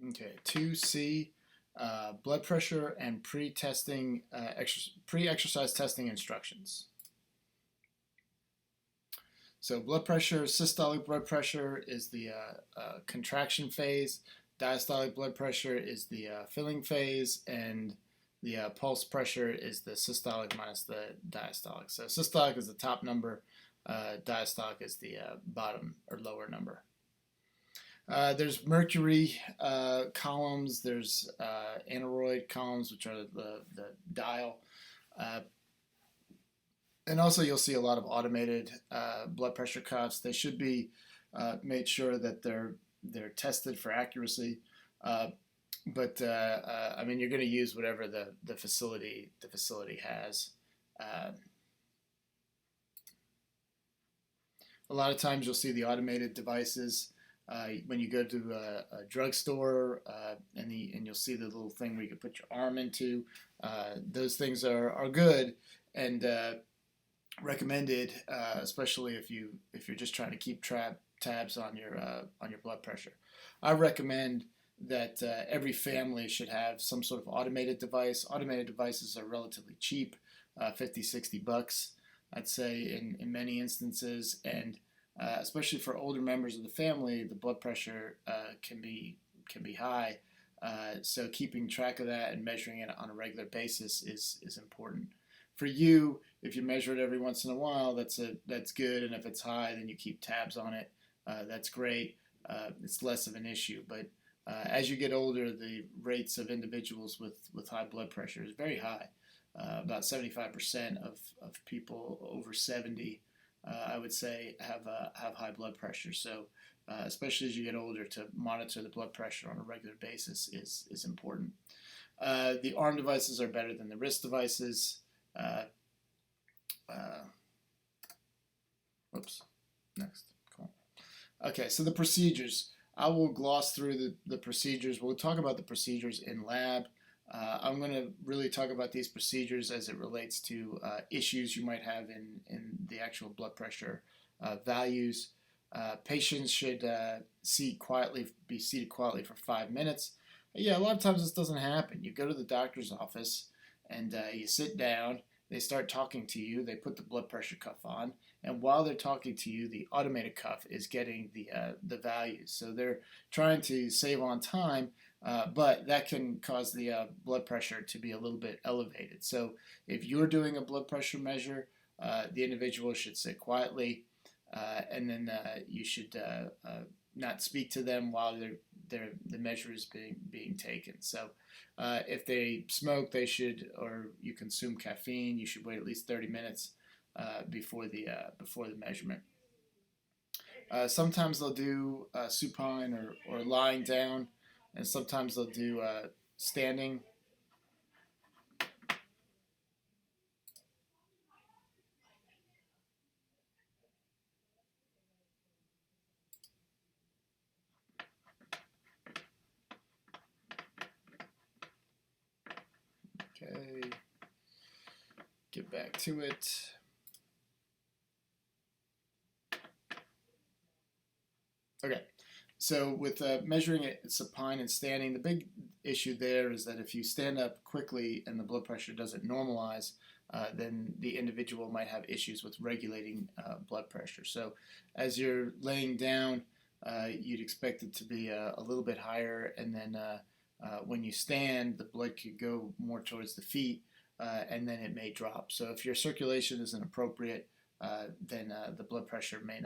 Okay, 2C, blood pressure and pre-testing, pre-exercise testing instructions. So blood pressure, systolic blood pressure is the contraction phase. Diastolic blood pressure is the filling phase, and the pulse pressure is the systolic minus the diastolic. So systolic is the top number, diastolic is the bottom or lower number. There's mercury columns, there's aneroid columns, which are the dial. Uh, and also, you'll see a lot of automated blood pressure cuffs. They should be made sure that they're tested for accuracy. Uh, but I mean, you're going to use whatever the facility has. Uh, a lot of times, you'll see the automated devices. When you go to a drugstore and you'll see the little thing where you can put your arm into, those things are good and recommended, especially if you're just trying to keep tabs on your blood pressure. I recommend that every family should have some sort of automated device. Automated devices are relatively cheap, 50, $60, I'd say, in many instances, and especially for older members of the family, the blood pressure can be high. So keeping track of that and measuring it on a regular basis is important. For you, if you measure it every once in a while, that's good, and if it's high, then you keep tabs on it. That's great. It's less of an issue. But as you get older, the rates of individuals with high blood pressure is very high. About 75% of people over 70, I would say, have high blood pressure. So especially as you get older, to monitor the blood pressure on a regular basis is important. The arm devices are better than the wrist devices. Uh, uh, Oops. Next. Cool. Okay, so the procedures. I will gloss through the procedures. We'll talk about the procedures in lab. I'm going to really talk about these procedures as it relates to issues you might have in the actual blood pressure values. Patients should be seated quietly for 5 minutes. Yeah, a lot of times this doesn't happen. You go to the doctor's office and you sit down. They start talking to you. They put the blood pressure cuff on, and while they're talking to you, the automated cuff is getting the values. So they're trying to save on time, but that can cause the blood pressure to be a little bit elevated. So if you're doing a blood pressure measure, the individual should sit quietly, and then you should not speak to them while the measure is being taken. So if they smoke, or you consume caffeine, you should wait at least 30 minutes before the measurement. Sometimes they'll do supine or lying down, and sometimes they'll do standing. Okay, get back to it. Okay, so with measuring it supine and standing, the big issue there is that if you stand up quickly and the blood pressure doesn't normalize, then the individual might have issues with regulating blood pressure. So as you're laying down, you'd expect it to be a little bit higher, and then when you stand, the blood could go more towards the feet, and then it may drop. So if your circulation isn't appropriate, then the blood pressure may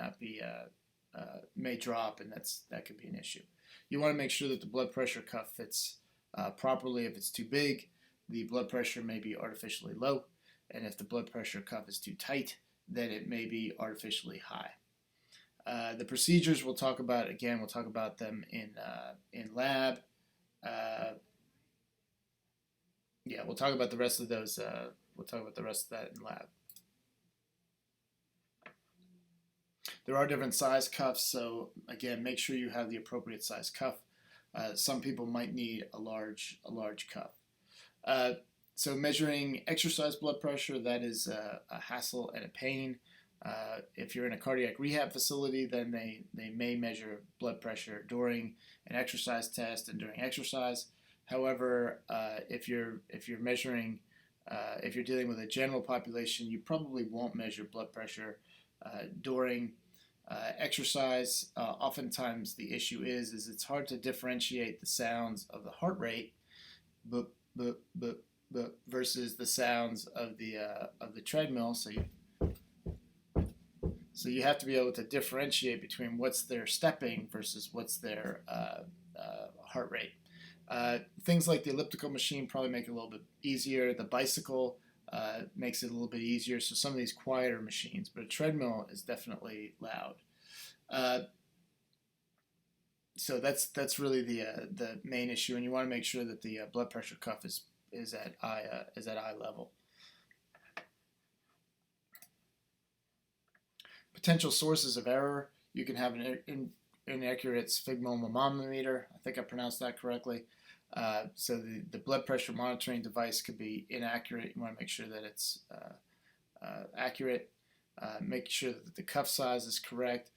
drop, and that could be an issue. You want to make sure that the blood pressure cuff fits properly. If it's too big, the blood pressure may be artificially low, and if the blood pressure cuff is too tight, then it may be artificially high. The procedures we'll talk about again. We'll talk about them in lab. Uh, yeah, we'll talk about the rest of those. We'll talk about the rest of that in lab. There are different size cuffs, so again, make sure you have the appropriate size cuff. Some people might need a large cuff. So measuring exercise blood pressure, that is a hassle and a pain. If you're in a cardiac rehab facility, then they may measure blood pressure during an exercise test and during exercise. However, if you're measuring if you're dealing with a general population, you probably won't measure blood pressure during exercise. Oftentimes, the issue is it's hard to differentiate the sounds of the heart rate, but versus the sounds of the treadmill. So you have to be able to differentiate between what's their stepping versus what's their heart rate. Things like the elliptical machine probably make it a little bit easier. The bicycle makes it a little bit easier. So some of these quieter machines, but a treadmill is definitely loud. So that's really the main issue, and you want to make sure that the blood pressure cuff is at eye level. Potential sources of error: you can have an inaccurate sphygmomanometer. I think I pronounced that correctly. So the blood pressure monitoring device could be inaccurate. You want to make sure that it's accurate. Make sure that the cuff size is correct.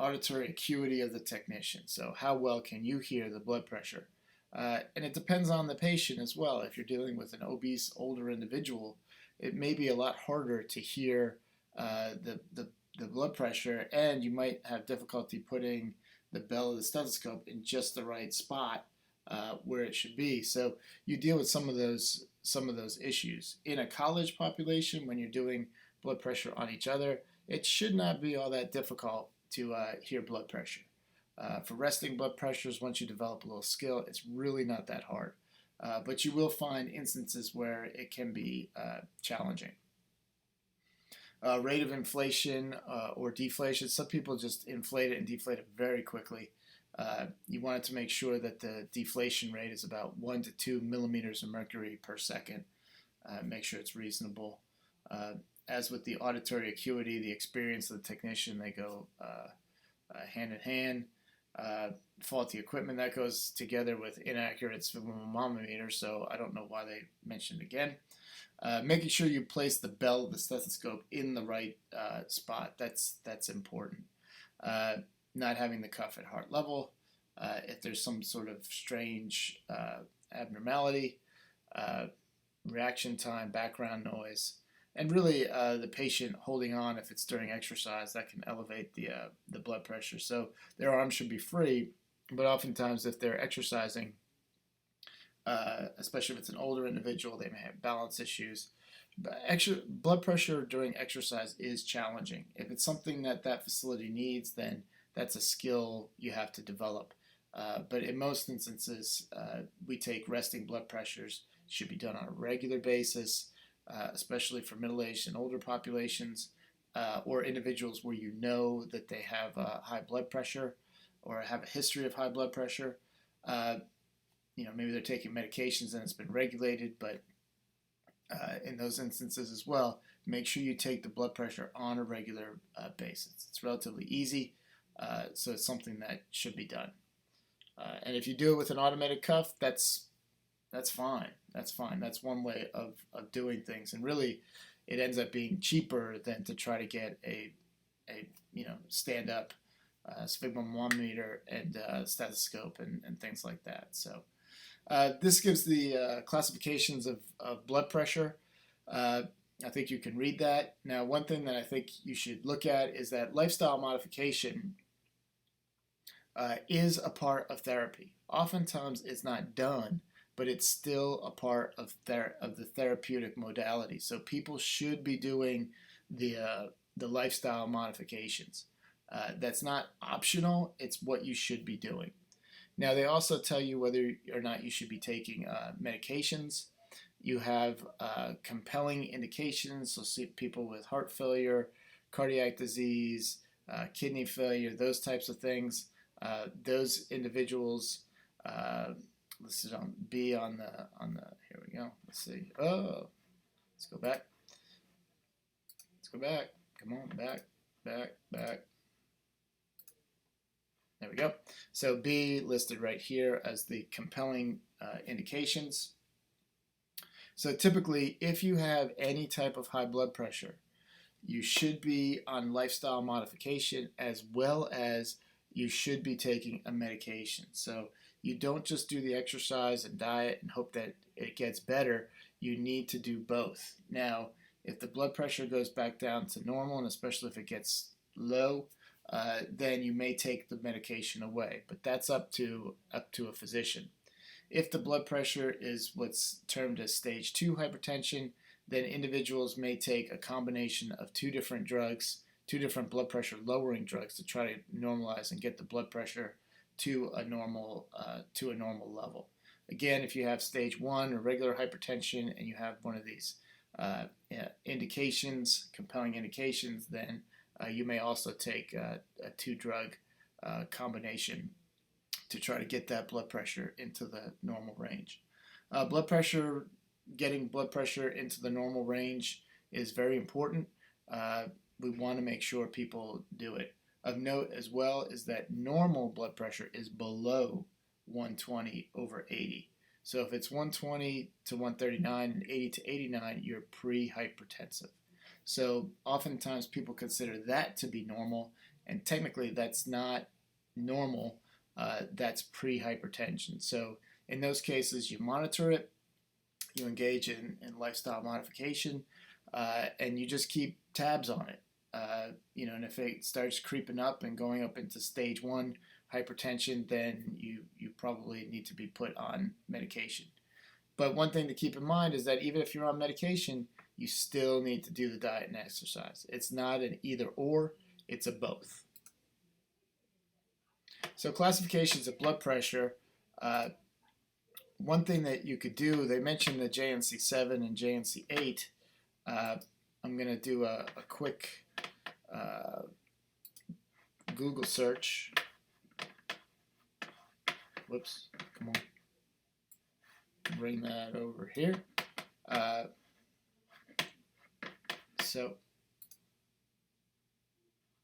Auditory acuity of the technician. So how well can you hear the blood pressure? And it depends on the patient as well. If you're dealing with an obese older individual, it may be a lot harder to hear the blood pressure, and you might have difficulty putting the bell of the stethoscope in just the right spot where it should be. So you deal with some of those issues. In a college population, when you're doing blood pressure on each other, it should not be all that difficult to hear blood pressure. For resting blood pressures, once you develop a little skill, it's really not that hard. But you will find instances where it can be challenging. Rate of inflation or deflation. Some people just inflate it and deflate it very quickly. You want to make sure that the deflation rate is about 1 to 2 millimeters of mercury per second. Make sure it's reasonable. As with the auditory acuity, the experience of the technician, they go hand in hand. Faulty equipment, that goes together with inaccurate sphygmomanometer, so I don't know why they mentioned it again. Making sure you place the bell of the stethoscope in the right spot, that's important. Not having the cuff at heart level. If there's some sort of strange abnormality, reaction time, background noise, and really the patient holding on if it's during exercise, that can elevate the blood pressure. So their arms should be free, but oftentimes if they're exercising, especially if it's an older individual, they may have balance issues. But blood pressure during exercise is challenging. If it's something that facility needs, then that's a skill you have to develop. But in most instances, we take resting blood pressures. It should be done on a regular basis, especially for middle-aged and older populations, or individuals where you know that they have high blood pressure or have a history of high blood pressure. Maybe they're taking medications and it's been regulated, but in those instances as well, make sure you take the blood pressure on a regular basis. It's relatively easy, so it's something that should be done. And if you do it with an automated cuff, that's fine. That's fine. That's one way of doing things, and really, it ends up being cheaper than to try to get a stand up sphygmomanometer and stethoscope and things like that. So this gives the classifications of blood pressure. I think you can read that. Now, one thing that I think you should look at is that lifestyle modification is a part of therapy. Oftentimes, it's not done, but it's still a part of the therapeutic modality. So people should be doing the lifestyle modifications. That's not optional. It's what you should be doing. Now, they also tell you whether or not you should be taking medications. You have compelling indications. So see people with heart failure, cardiac disease, kidney failure, those types of things. Those individuals listed on B on the. Here we go. Let's see. Oh, let's go back. Let's go back. Come on, back. There we go. So B listed right here as the compelling indications. So typically, if you have any type of high blood pressure, you should be on lifestyle modification as well as you should be taking a medication. So you don't just do the exercise and diet and hope that it gets better. You need to do both. Now, if the blood pressure goes back down to normal, and especially if it gets low, then you may take the medication away. But that's up to a physician. If the blood pressure is what's termed as stage 2 hypertension, then individuals may take a combination of two different drugs, two different blood pressure lowering drugs to try to normalize and get the blood pressure to a normal level. Again, if you have stage 1 or regular hypertension and you have one of these indications, compelling indications, then you may also take a two-drug combination to try to get that blood pressure into the normal range. Getting blood pressure into the normal range is very important. We want to make sure people do it. Of note as well is that normal blood pressure is below 120 over 80. So if it's 120 to 139 and 80 to 89, you're pre-hypertensive. So oftentimes people consider that to be normal, and technically that's not normal. That's pre-hypertension. So in those cases, you monitor it, you engage in lifestyle modification, and you just keep tabs on it. And if it starts creeping up and going up into stage 1 hypertension, then you probably need to be put on medication. But one thing to keep in mind is that even if you're on medication, you still need to do the diet and exercise. It's not an either or, it's a both. So classifications of blood pressure. One thing that you could do, they mentioned the JNC7 and JNC8. I'm going to do a quick Google search. Whoops, come on. Bring that over here. So,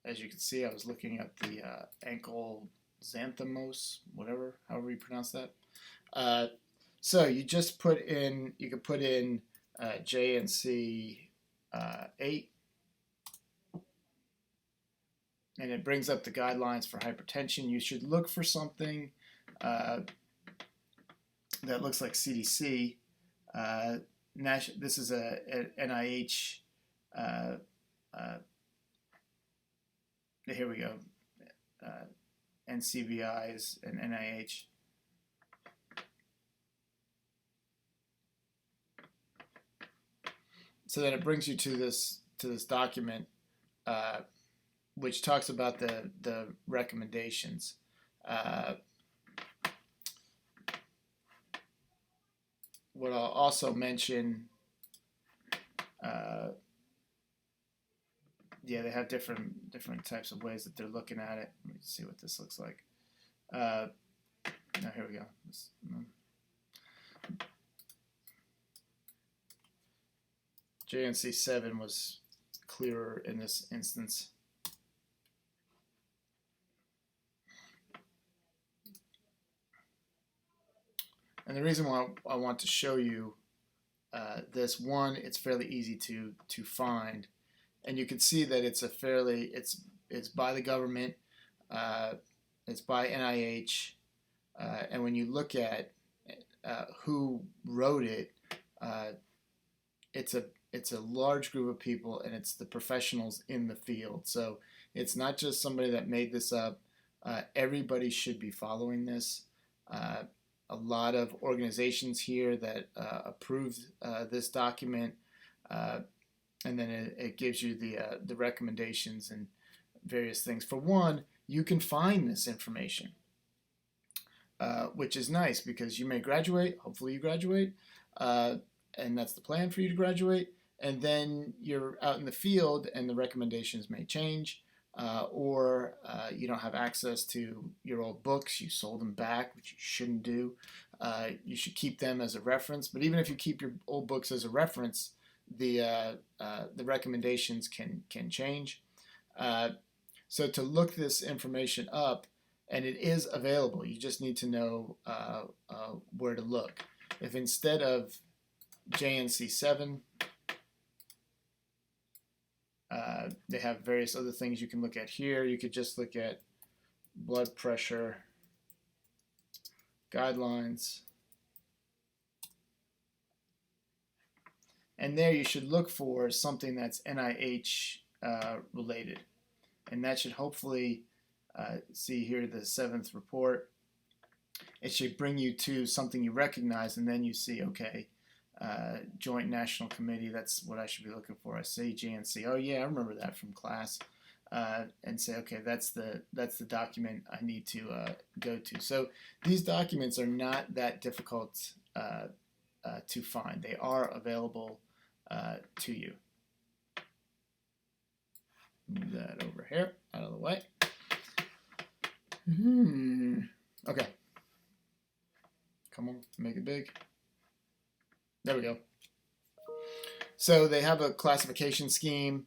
as you can see, I was looking at the ankle xanthomose, however you pronounce that. So you just put in, you can put in JNC 8, and it brings up the guidelines for hypertension. You should look for something that looks like CDC. This is a NIH. Here we go. NCBIs and NIH. So then it brings you to this document, which talks about the recommendations. What I'll also mention, they have different types of ways that they're looking at it. Let me see what this looks like. Now here we go. JNC7 was clearer in this instance. And the reason why I want to show you this, one, it's fairly easy to find, and you can see that it's it's by the government, it's by NIH, and when you look at who wrote it, it's a large group of people, and it's the professionals in the field. So it's not just somebody that made this up. Everybody should be following this. A lot of organizations here that approved this document, and then it gives you the recommendations and various things. For one, you can find this information, which is nice because you may graduate. Hopefully you graduate, and that's the plan for you to graduate. And then you're out in the field and the recommendations may change, or you don't have access to your old books. You sold them back, which you shouldn't do. You should keep them as a reference. But even if you keep your old books as a reference, the recommendations can change. So to look this information up, and it is available, you just need to know where to look. If instead of JNC7, They have various other things you can look at here. You could just look at blood pressure guidelines. And there you should look for something that's NIH related. And that should hopefully, see here the 7th report. It should bring you to something you recognize, and then you see, okay, Joint National Committee, that's what I should be looking for. I say JNC, oh yeah, I remember that from class. And say, okay, that's the document I need to go to. So these documents are not that difficult to find. They are available to you. Move that over here, out of the way. Okay. Come on, make it big. There we go. So they have a classification scheme.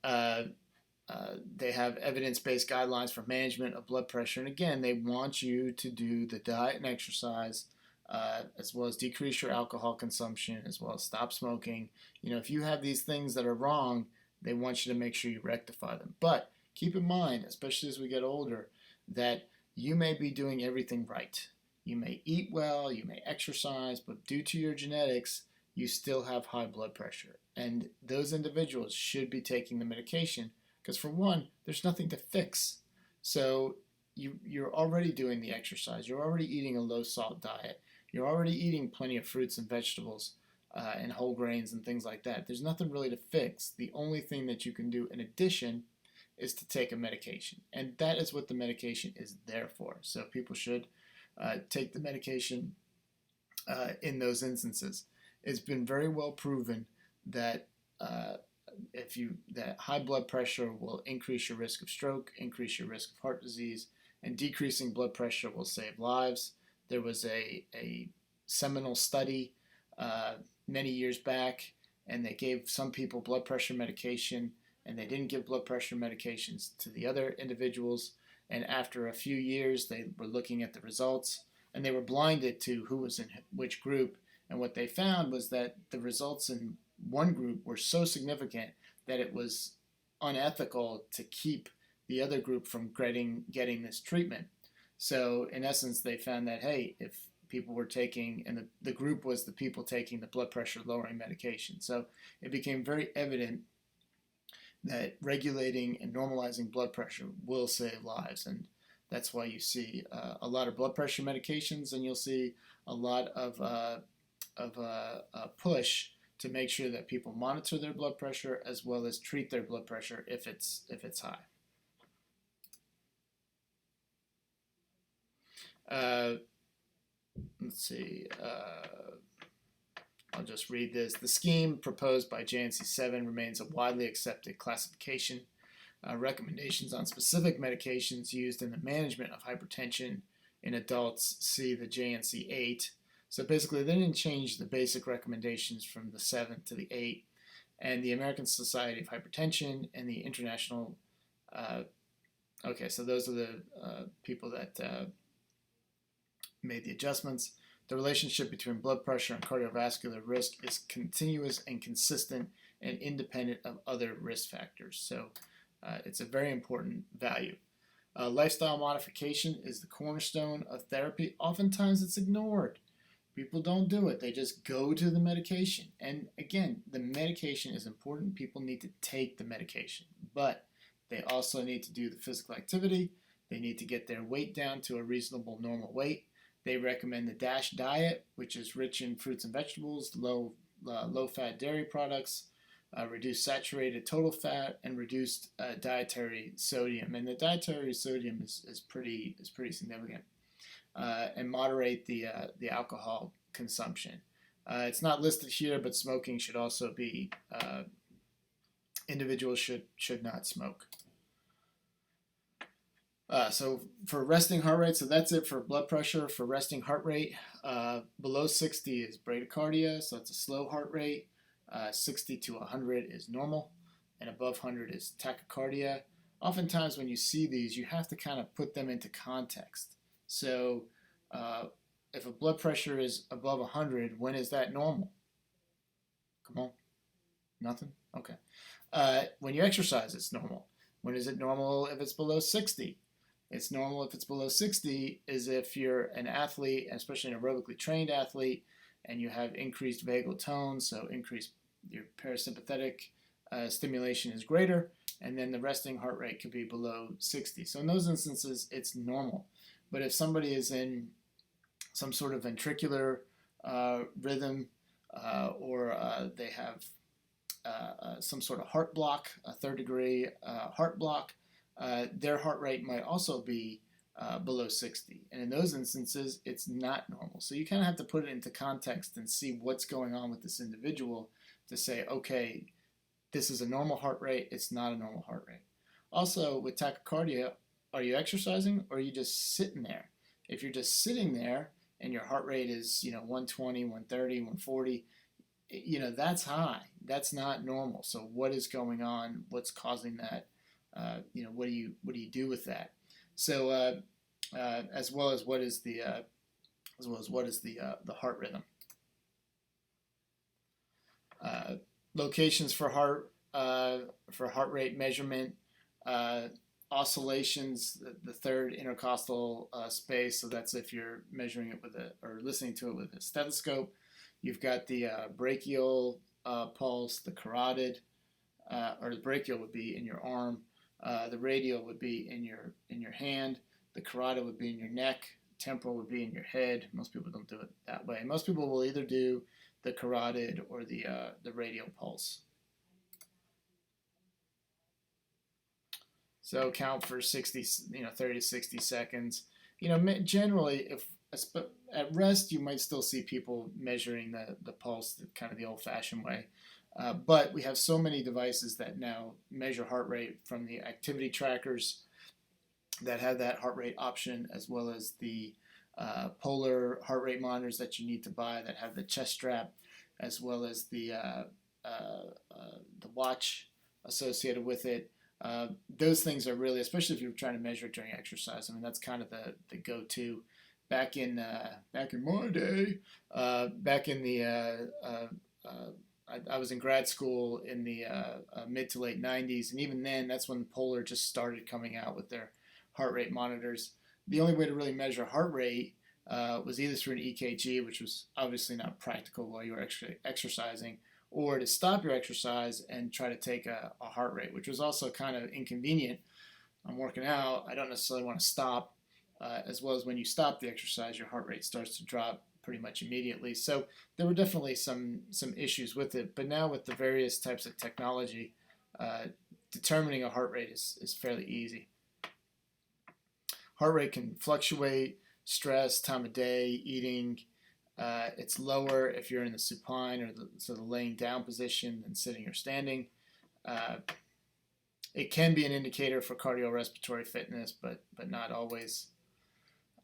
They have evidence-based guidelines for management of blood pressure. And again, they want you to do the diet and exercise, as well as decrease your alcohol consumption, as well as stop smoking. You know, if you have these things that are wrong, they want you to make sure you rectify them. But keep in mind, especially as we get older, that you may be doing everything right. You may eat well, you may exercise, but due to your genetics, you still have high blood pressure. And those individuals should be taking the medication because, for one, there's nothing to fix. So you're already doing the exercise. You're already eating a low-salt diet. You're already eating plenty of fruits and vegetables and whole grains and things like that. There's nothing really to fix. The only thing that you can do in addition is to take a medication. And that is what the medication is there for. So people should take the medication in those instances. It's been very well proven that that high blood pressure will increase your risk of stroke, increase your risk of heart disease, and decreasing blood pressure will save lives. There was a seminal study many years back, and they gave some people blood pressure medication, and they didn't give blood pressure medications to the other individuals. And after a few years, they were looking at the results, and they were blinded to who was in which group. And what they found was that the results in one group were so significant that it was unethical to keep the other group from getting this treatment. So in essence, they found that, hey, if people were taking, and the group was the people taking the blood pressure lowering medication. So it became very evident that regulating and normalizing blood pressure will save lives. And that's why you see a lot of blood pressure medications, and you'll see a lot of push to make sure that people monitor their blood pressure as well as treat their blood pressure if it's high. Let's see. I'll just read this. The scheme proposed by JNC7 remains a widely accepted classification. Recommendations on specific medications used in the management of hypertension in adults see the JNC8. So basically, they didn't change the basic recommendations from the 7 to the 8. And the American Society of Hypertension and the International. Okay, so those are the people that made the adjustments. The relationship between blood pressure and cardiovascular risk is continuous and consistent and independent of other risk factors. So it's a very important value. Lifestyle modification is the cornerstone of therapy. Oftentimes it's ignored. People don't do it. They just go to the medication. And again, the medication is important. People need to take the medication. But they also need to do the physical activity. They need to get their weight down to a reasonable normal weight. They recommend the DASH diet, which is rich in fruits and vegetables, low-fat dairy products, reduced saturated total fat, and reduced dietary sodium. And the dietary sodium is pretty significant. And moderate the alcohol consumption. It's not listed here, but smoking should also be. Individuals should not smoke. So for resting heart rate, so that's it for blood pressure. For resting heart rate, below 60 is bradycardia, so it's a slow heart rate. 60 to 100 is normal, and above 100 is tachycardia. Oftentimes when you see these, you have to kind of put them into context. So if a blood pressure is above 100, when is that normal? Come on. Nothing? Okay. When you exercise, it's normal. When is it normal if it's below 60? It's normal if it's below 60 is if you're an athlete, especially an aerobically trained athlete, and you have increased vagal tone, so increased your parasympathetic stimulation is greater, and then the resting heart rate could be below 60. So in those instances, it's normal. But if somebody is in some sort of ventricular rhythm or they have some sort of heart block, a third degree heart block, their heart rate might also be below 60. And in those instances, it's not normal. So you kind of have to put it into context and see what's going on with this individual to say, okay, this is a normal heart rate, it's not a normal heart rate. Also, with tachycardia, are you exercising or are you just sitting there? If you're just sitting there and your heart rate is 120, 130, 140, that's high. That's not normal. So what is going on? What's causing that? What do you do with that? So as well as what is the heart rhythm? Locations for heart rate measurement. Oscillations, the third intercostal space. So that's if you're measuring it or listening to it with a stethoscope. You've got the brachial pulse, the carotid, or the brachial would be in your arm. The radial would be in your hand. The carotid would be in your neck. Temporal would be in your head. Most people don't do it that way. Most people will either do the carotid or the radial pulse. So count for 60, 30 to 60 seconds. Generally, if at rest, you might still see people measuring the pulse kind of the old-fashioned way. But we have so many devices that now measure heart rate, from the activity trackers that have that heart rate option, as well as the polar heart rate monitors that you need to buy that have the chest strap, as well as the watch associated with it. Those things are really, especially if you're trying to measure it during exercise. I mean, that's kind of the go-to. Back in my day, I was in grad school in the mid to late 90s, and even then, that's when Polar just started coming out with their heart rate monitors. The only way to really measure heart rate was either through an EKG, which was obviously not practical while you were exercising, or to stop your exercise and try to take a heart rate, which was also kind of inconvenient. I'm working out, I don't necessarily want to stop, as well as when you stop the exercise, your heart rate starts to drop pretty much immediately. So there were definitely some issues with it, but now with the various types of technology, determining a heart rate is fairly easy. Heart rate can fluctuate, stress, time of day, eating. It's lower if you're in the supine or the laying down position than sitting or standing. It can be an indicator for cardiorespiratory fitness, but not always.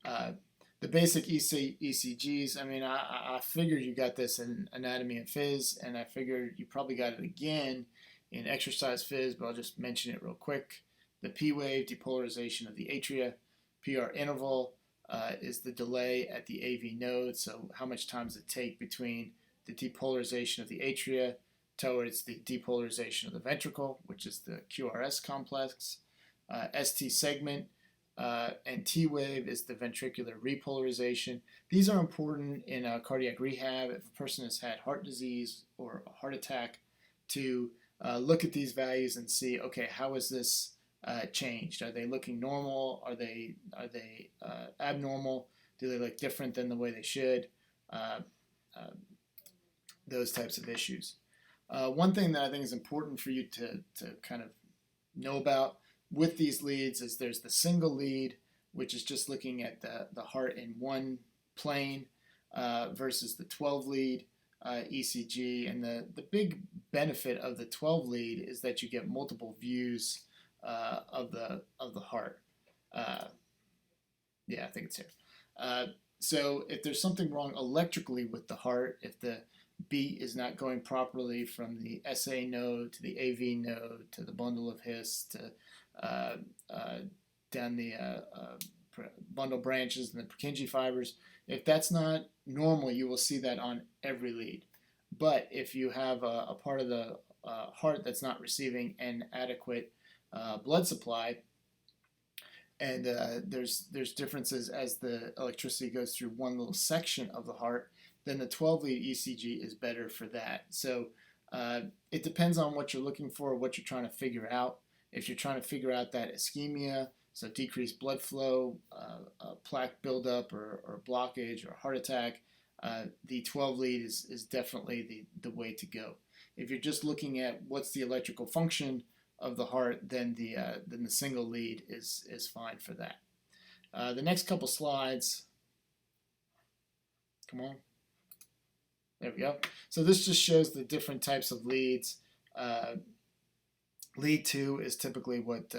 The basic ECGs, I mean, I figured you got this in anatomy and phys, and I figured you probably got it again in exercise phys, but I'll just mention it real quick. The P wave, depolarization of the atria. PR interval is the delay at the AV node, so how much time does it take between the depolarization of the atria towards the depolarization of the ventricle, which is the QRS complex. ST segment and T wave is the ventricular repolarization. These are important in cardiac rehab if a person has had heart disease or a heart attack, to look at these values and see, okay, how is this changed? Are they looking normal? Are they abnormal? Do they look different than the way they should? Those types of issues. One thing that I think is important for you to kind of know about with these leads is there's the single lead, which is just looking at the heart in one plane, versus the 12 lead ECG. And the big benefit of the 12 lead is that you get multiple views of the heart. Yeah, I think it's here. So if there's something wrong electrically with the heart, if the beat is not going properly from the SA node to the AV node to the bundle of His to down the bundle branches and the Purkinje fibers, if that's not normal, you will see that on every lead. But if you have a part of the heart that's not receiving an adequate blood supply. And there's differences as the electricity goes through one little section of the heart. Then the 12 lead ECG is better for that. So it depends on what you're looking for, what you're trying to figure out. If you're trying to figure out that ischemia, so decreased blood flow, plaque buildup, or blockage, or heart attack, the 12 lead is definitely the way to go. If you're just looking at what's the electrical function of the heart, then the single lead is fine for that. The next couple slides. Come on. There we go. So this just shows the different types of leads. Lead 2 is typically what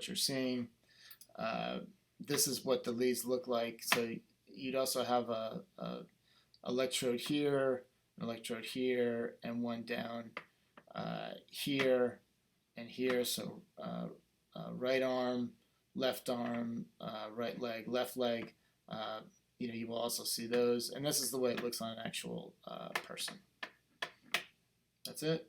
you're seeing. This is what the leads look like. So you'd also have a electrode here, an electrode here, and one down here and here. So right arm, right leg, left leg. You will also see those, and this is the way it looks on an actual person. That's it.